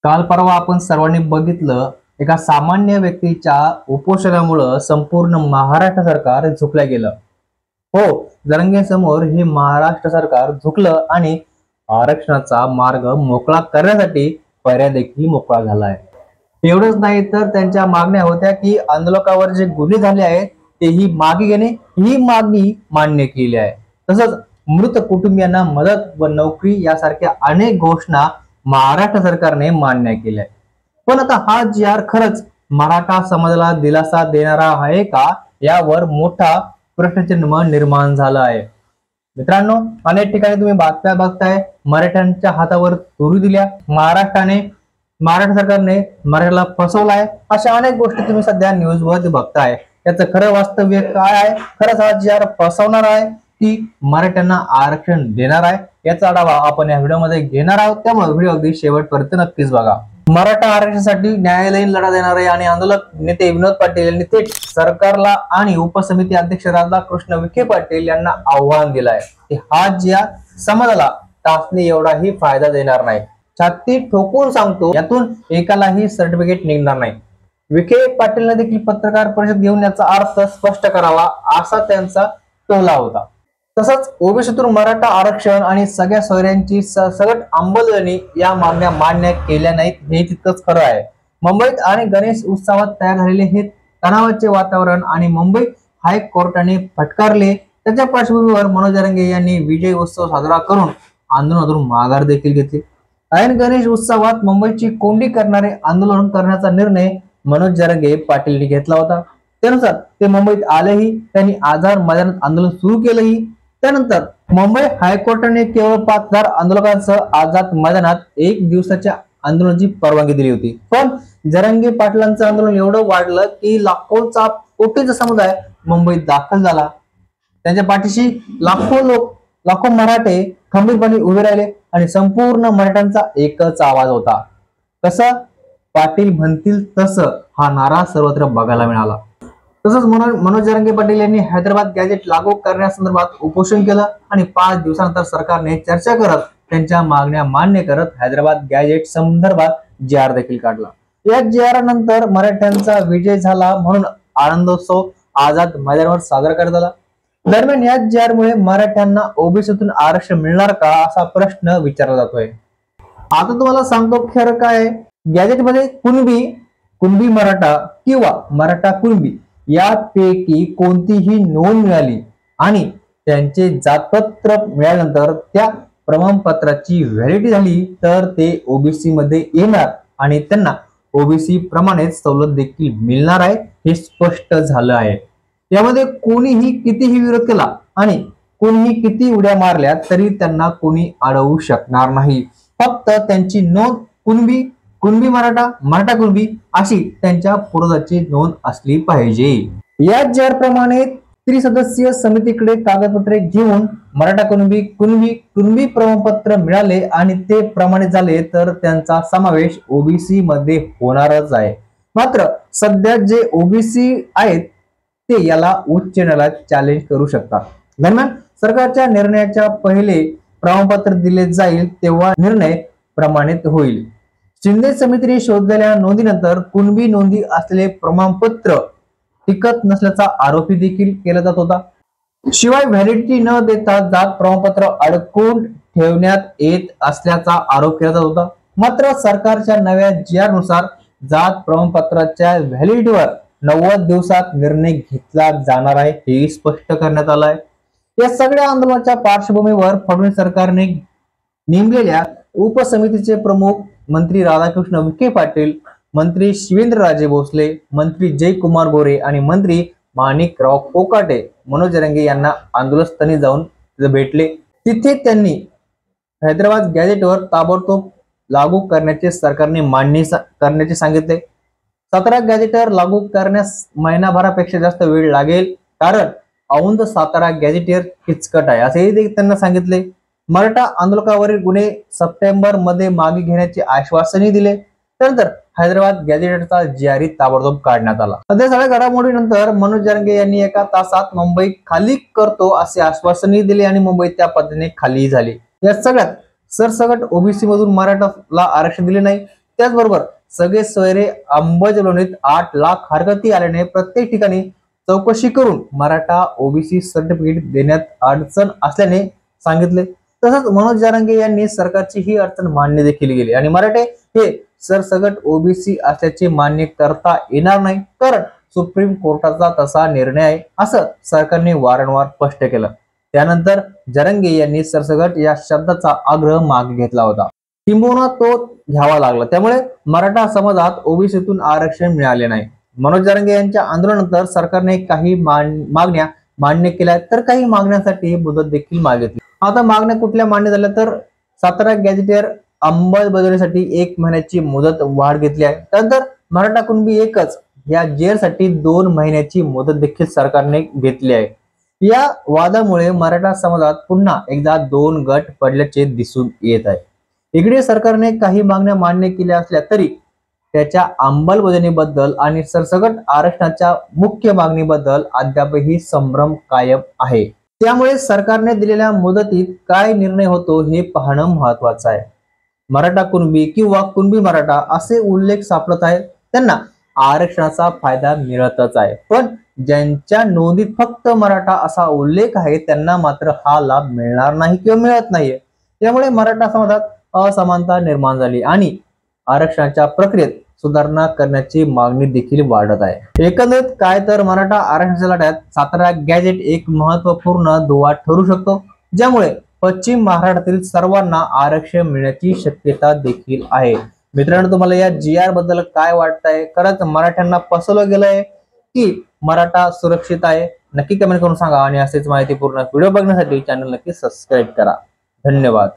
काल परवा आपण सर्वांनी बघितलं, एका सामान्य व्यक्तीच्या उपोषणामुळे संपूर्ण महाराष्ट्र सरकार झुकलं गेलं। हो, जरांगेसमोर हे महाराष्ट्र सरकार झुकलं आणि आरक्षणाचा मार्ग मोकळा करण्यासाठी पर्याय देखील मोकळा झाला आहे। एवढंच नाही तर त्यांच्या मागण्या होत्या की आंदोलकावर जे गुन्हे झाले आहेत तेही मागे घेणे, ही मागणी मान्य केली आहे। तसंच मृत कुटुंबियांना मदत व नोकरी यासारख्या अनेक घोषणा महाराष्ट्र सरकारने मान्य केल्या। पण आता हा जी.आर खरंच मराठा समाजाला दिलासा देणारा आहे का, यावर मोठा प्रश्नचिन्ह निर्माण झाला आहे। मित्रांनो, अनेक ठिकाणी तुम्ही बातम्या बघताय, मराठ्यांच्या हातावर तुरी दिल्या, महाराष्ट्र सरकारने मराठ्याला फसवलाय, अशा अनेक गोष्टी तुम्ही सध्या न्यूज वर बघताय। याचं खरं वास्तव्य काय आहे? खरंच हा जी.आर फसवणार आहे की मराठ्यांना आरक्षण देणार आहे, याचा आढावा आपण या व्हिडिओमध्ये घेणार आहोत। त्यामुळे व्हिडिओ अगदी शेवटपर्यंत नक्कीच बघा। मराठा आरक्षणासाठी न्यायालयीन लढा देणार आहे आणि आंदोलक नेते विनोद पाटील यांनी थेट सरकारला आणि उपसमिती अध्यक्ष राधाकृष्ण विखे पाटील यांना आव्हान दिलं आहे की हा जी.आर समाजाला टाचणी एवढाही फायदा देणार नाही। छाती ठोकून सांगतो, यातून एकालाही सर्टिफिकेट निघणार नाही। विखे पाटीलने देखील पत्रकार परिषद घेऊन याचा अर्थ स्पष्ट करावा, असा त्यांचा टोला होता। तसंच ओबीसीतून मराठा आरक्षण आणि सगळ्या सोयऱ्यांची सगट अंमलबजावणी या मागण्या मान्य केल्या नाहीत, हे तितकंच खरं आहे। मुंबईत आणि गणेश उत्सवात तयार झालेले हे तणावाचे वातावरण आणि मुंबई हायकोर्टाने फटकारले, त्याच्या पार्श्वभूमीवर मनोज जरांगे यांनी विजय उत्सव साजरा करून आंदोलनातून माघार देखील घेतली। ऐन गणेश उत्सवात मुंबईची कोंडी करणारे आंदोलन करण्याचा निर्णय मनोज जरांगे पाटीलने घेतला होता। त्यानुसार ते मुंबईत आलेही, त्यांनी आझाद मैदानात आंदोलन सुरू केलंही। त्यानंतर मुंबई हायकोर्टाने केवळ 5,000 आंदोलकांसह आझाद मैदानात 1 दिवसाच्या आंदोलनाची परवानगी दिली होती। पण जरांगे पाटलांचं आंदोलन एवढं वाढलं की कोटीचा समुदाय मुंबईत दाखल झाला। त्यांच्या पाठीशी लाखो मराठे खंबीरपणे उभे राहिले आणि संपूर्ण मराठ्यांचा एकच आवाज होता, कसं पाटील म्हणतील तसं, हा नारा सर्वत्र बघायला मिळाला। तसंच मनोज जरांगे पाटील यांनी हैदराबाद गॅजेट लागू करण्यासंदर्भात उपोषण केलं आणि 5 दिवसानंतर सरकारने चर्चा करत त्यांच्या मागण्या मान्य करत हैदराबाद गॅजेट संदर्भात जी.आर देखील काढला। या जी.आर नंतर मराठ्यांचा विजय झाला म्हणून आनंदोत्सव आझाद मैदानावर साजरा करण्यात आला। दरम्यान या जी.आर मुळे मराठ्यांना ओबीसीतून आरक्षण मिळणार का, असा प्रश्न विचारला जातोय। आता तुम्हाला सांगतो खरं काय आहे। गॅजेटमध्ये कुणबी मराठा किंवा मराठा कुणबी यापैकी कोणतीही नोंद मिळाली आणि त्यांचे जातपत्र मिळाल्यानंतर त्या प्रमाणपत्राची व्हॅलिडिटी झाली तर ते ओबीसी मध्ये येणार आणि त्यांना ओबीसी प्रमाणेच सवलत देखील मिळणार आहे, हे स्पष्ट झालं आहे। यामध्ये कोणीही कितीही विरोध केला आणि कोणीही किती उड्या मारल्या तरी त्यांना कोणी अडवू शकणार नाही। फक्त त्यांची नोंद कुणबी मराठा कुणबी अशी त्यांच्या पूर्वजाची नोंद असली पाहिजे। या जी.आर प्रमाणे त्रिसदस्यीय समितीकडे कागदपत्रे घेऊन मराठा कुणबी प्रमाणपत्र मिळाले आणि ते प्रमाणित झाले तर त्यांचा समावेश ओबीसी मध्ये होणारच आहे। मात्र सध्या जे ओबीसी आहेत ते याला उच्च न्यायालयात चॅलेंज करू शकतात। दरम्यान सरकारच्या निर्णयाच्या पहिले प्रमाणपत्र दिले जाईल तेव्हा निर्णय प्रमाणित होईल। शिंदे समितीने शोधलेल्या नोंदीनंतर कुणबी नोंदी असलेले प्रमाणपत्र टिकत नसल्याचा आरोपी देखील केला जात होता। शिवाय व्हॅलिडिटी न देता जात प्रमाणपत्र अडकून ठेवण्यात येत असल्याचा आरोप केला जात होता। मात्र सरकारच्या नव्या जी.आर नुसार जात प्रमाणपत्राच्या व्हॅलिडिटीवर 90 दिवसात निर्णय घेतला जाणार आहे, हे स्पष्ट करण्यात आलं आहे। या सगळ्या आंदोलनाच्या पार्श्वभूमीवर फडणवीस सरकारने नेमलेल्या उपसमितीचे प्रमुख मंत्री राधाकृष्ण विखे पाटील, मंत्री शिवेंद्रराजे भोसले, मंत्री जयकुमार गोरे आणि मंत्री माणिकराव कोकाटे मनोज जरांगे यांना आंदोलनस्थळी जाऊन भेटले। तिथे त्यांनी हैदराबाद गॅजेटवर ताबडतोब लागू करण्याचे सरकारने मान्य करण्याचे सांगितले। 17 गॅजेटर लागू करण्यास महिनाभरापेक्षा जास्त वेळ लागेल, कारण औंध सातारा गॅजेटियर किचकट आहे, असेही त्यांना सांगितले। मराठा आंदोलकावरील गुन्हे सप्टेंबर मध्ये मागे घेण्याचे आश्वासनही दिले। त्यानंतर हैदराबाद गॅजेटचा जी.आर ताबडतोब काढण्यात आला। सध्या सगळ्या घडामोडीनंतर मनोज जरांगे यांनी 1 तासात मुंबई खाली करतो असे आश्वासनही दिले आणि मुंबई त्या पद्धतीने खाली झाली। या सगळ्यात सरसकट ओबीसी मधून मराठाला आरक्षण दिले नाही, त्याचबरोबर सगळे सोयरे अंमलबजावणीत 8 लाख हरकती आल्याने प्रत्येक ठिकाणी चौकशी करून मराठा ओबीसी सर्टिफिकेट देण्यात अडचण असल्याने सांगितले। तसंच मनोज जरांगे यांनी सरकारची ही अडचण मान्य देखील केली आणि मराठे हे सरसगट ओबीसी असल्याचे मान्य करता येणार नाही, कारण सुप्रीम कोर्टाचा तसा निर्णय आहे असं सरकारने वारंवार स्पष्ट केलं। त्यानंतर जरांगे यांनी सरसगट या शब्दाचा आग्रह मागे घेतला होता, किंबहुना तो घ्यावा लागला। त्यामुळे मराठा समाजात ओबीसीतून आरक्षण मिळाले नाही। मनोज जरांगे यांच्या आंदोलनानंतर सरकारने काही मागण्या मान्य केल्या, तर काही मागण्यांसाठी मुदत देखील मागितली। आता मागण्या कुठल्या मान्य झाल्या तर 17 गॅजेटियर अंमलबजावणीसाठी 1 महिन्याची मुदत वाढ घेतली आहे। त्यानंतर मराठा कुणबी एकच या जेलसाठी 2 महिन्याची मुदत देखील सरकारने घेतली आहे। या वादामुळे मराठा समाजात पुन्हा एकदा 2 गट पडल्याचे दिसून येत आहे। इकडे सरकारने काही मागण्या मान्य केल्या असल्या तरी त्याच्या अंमलबजावणीबद्दल आणि सरसगट आरक्षणाच्या मुख्य मागणीबद्दल अद्यापही संभ्रम कायम आहे। त्यामुळे सरकारने दिलेल्या मुदतीत काय निर्णय होतो हे पाहणं महत्वाचं आहे। मराठा कुणबी किंवा कुणबी मराठा असे उल्लेख सापडत आहेत, त्यांना आरक्षणाचा फायदा मिळतच आहे, पण ज्यांच्या नोंदीत फक्त मराठा असा उल्लेख आहे त्यांना मात्र हा लाभ मिळणार नाही किंवा मिळत नाहीये। त्यामुळे मराठा समाजात असमानता निर्माण झाली आणि आरक्षणाच्या प्रक्रियेत सुधारणा करण्याची मागणी देखील वाढत आहे। एकंदरीत काय तर मराठा आरक्षणाच्या लढ्यात 17 गॅजेट एक महत्वपूर्ण दुवा ठरू शकतो, ज्यामुळे पश्चिम महाराष्ट्रातील सर्वांना आरक्षण मिळण्याची शक्यता देखील आहे। मित्रांनो, तुम्हाला या GR बद्दल काय वाटतंय? खरंच मराठ्यांना फसवलं गेलंय की मराठा सुरक्षित आहे? नक्की कमेंट करून सांगा आणि असेच माहितीपूर्ण व्हिडिओ बघण्यासाठी चॅनल नक्की सबस्क्राईब करा। धन्यवाद।